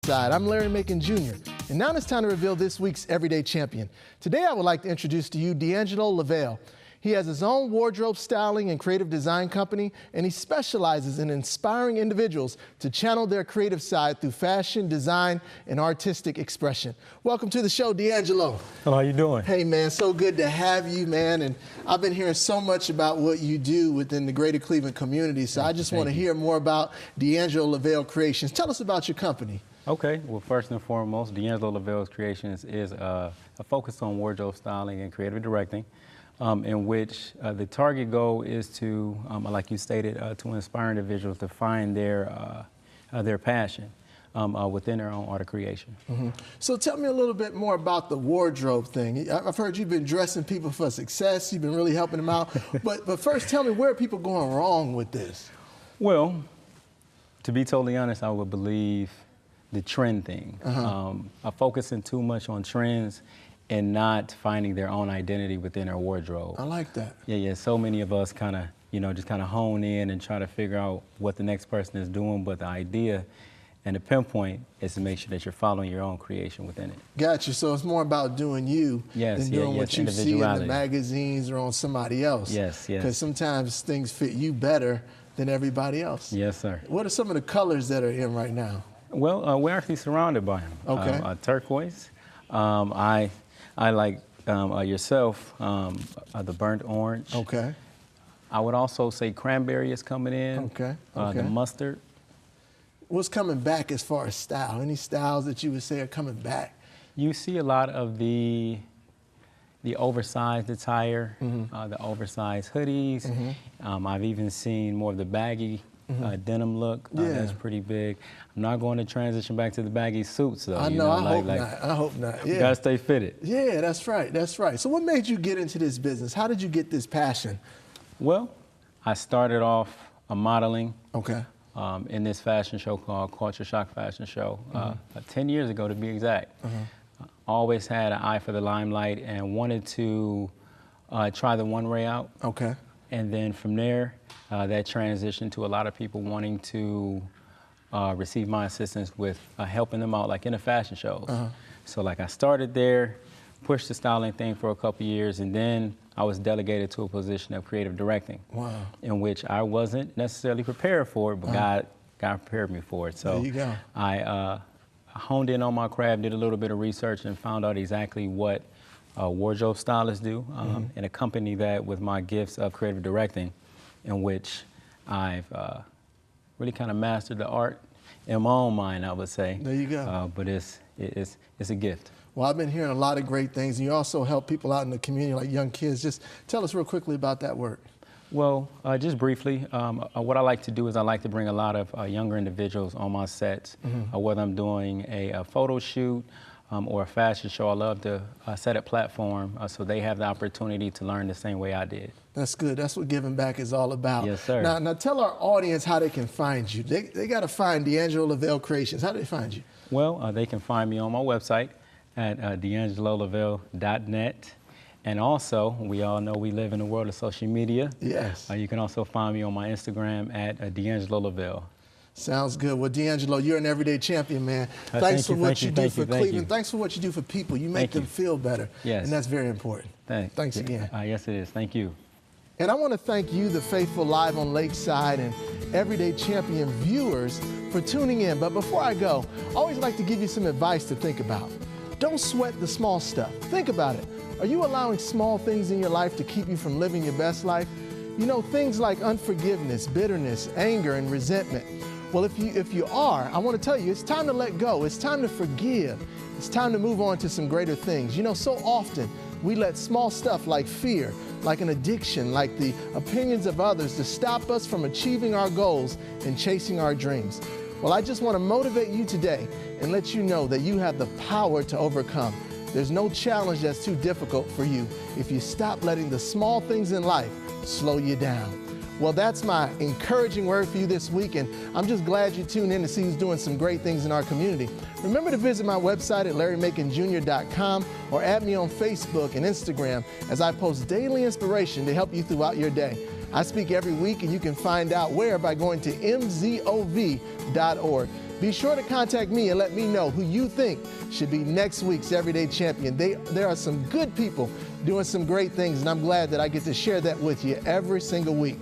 Lakeside. I'm Larry Macon Jr. And now it's time to reveal this week's Everyday Champion. Today I would like to introduce to you Dangelo Lavelle. He has his own wardrobe styling and creative design company, and he specializes in inspiring individuals to channel their creative side through fashion, design, and artistic expression. Welcome to the show, Dangelo. Hello, how you doing? Hey, man, so good to have you, man. And I've been hearing so much about what you do within the greater Cleveland community, so I just want to hear more about Dangelo Lavelle Creations. Tell us about your company. Okay, well, first and foremost, Dangelo Lavelle Creations is a focus on wardrobe styling and creative directing. In which the target goal is to, like you stated, to inspire individuals to find their passion within their own art of creation. Mm-hmm. So tell me a little bit more about the wardrobe thing. I've heard you've been dressing people for success. You've been really helping them out. but first, tell me, where are people going wrong with this? Well, to be totally honest, I would believe the trend thing. Focusing too much on trends and not finding their own identity within their wardrobe. I like that. Yeah. So many of us kind of, just kind of hone in and try to figure out what the next person is doing, but the idea and the pinpoint is to make sure that you're following your own creation within it. Gotcha. So it's more about doing you than doing what you see in the magazines or on somebody else. Yes. Because sometimes things fit you better than everybody else. Yes, sir. What are some of the colors that are in right now? Well, we're actually surrounded by them. Okay. Turquoise. I like yourself, the burnt orange. Okay. I would also say cranberry is coming in. Okay. The mustard. What's coming back as far as style? Any styles that you would say are coming back? You see a lot of the oversized attire, the oversized hoodies. I've even seen more of the baggy denim look. That's pretty big. I'm not going to transition back to the baggy suits, though. I know, I hope not. Yeah. You gotta stay fitted. Yeah, that's right, that's right. So what made you get into this business? How did you get this passion? Well, I started off modeling. Okay. In this fashion show called Culture Shock Fashion Show, 10 years ago to be exact. Always had an eye for the limelight and wanted to try the one-way out. Okay. And then from there, that transitioned to a lot of people wanting to receive my assistance with helping them out, like in the fashion shows. So like I started there, pushed the styling thing for a couple years, and then I was delegated to a position of creative directing. Wow. In which I wasn't necessarily prepared for it, but God prepared me for it. So there you go. I honed in on my craft, did a little bit of research, and found out exactly what wardrobe stylists do, and accompanied that with my gifts of creative directing, in which I've really kind of mastered the art in my own mind, I would say. There you go. But it's a gift. Well, I've been hearing a lot of great things, and you also help people out in the community, like young kids. Just tell us real quickly about that work. Well, just briefly, what I like to do is I like to bring a lot of younger individuals on my sets, whether I'm doing a photo shoot, or a fashion show. I love to set a platform so they have the opportunity to learn the same way I did. That's good. That's what giving back is all about. Yes, sir. Now tell our audience how they can find you. They got to find Dangelo Lavelle Creations. How do they find you? Well, they can find me on my website at DangeloLavelle.net. And also, we all know we live in the world of social media. Yes. You can also find me on my Instagram at Dangelo Lavelle. Sounds good. Well, Dangelo, you're an everyday champion, man. Thanks for what you do for Cleveland. Thanks for what you do for people. You make them feel better. Yes. And that's very important. Thanks again. Yes, it is. Thank you. And I want to thank you, the faithful Live on Lakeside and Everyday Champion viewers, for tuning in. But before I go, I always like to give you some advice to think about. Don't sweat the small stuff. Think about it. Are you allowing small things in your life to keep you from living your best life? You know, things like unforgiveness, bitterness, anger, and resentment. Well, if you are, I want to tell you, it's time to let go. It's time to forgive. It's time to move on to some greater things. You know, so often we let small stuff like fear, like an addiction, like the opinions of others to stop us from achieving our goals and chasing our dreams. Well, I just want to motivate you today and let you know that you have the power to overcome. There's no challenge that's too difficult for you if you stop letting the small things in life slow you down. Well, that's my encouraging word for you this week, and I'm just glad you tuned in to see who's doing some great things in our community. Remember to visit my website at LarryMaconJr.com or add me on Facebook and Instagram as I post daily inspiration to help you throughout your day. I speak every week, and you can find out where by going to mzov.org. Be sure to contact me and let me know who you think should be next week's Everyday Champion. There are some good people doing some great things, and I'm glad that I get to share that with you every single week.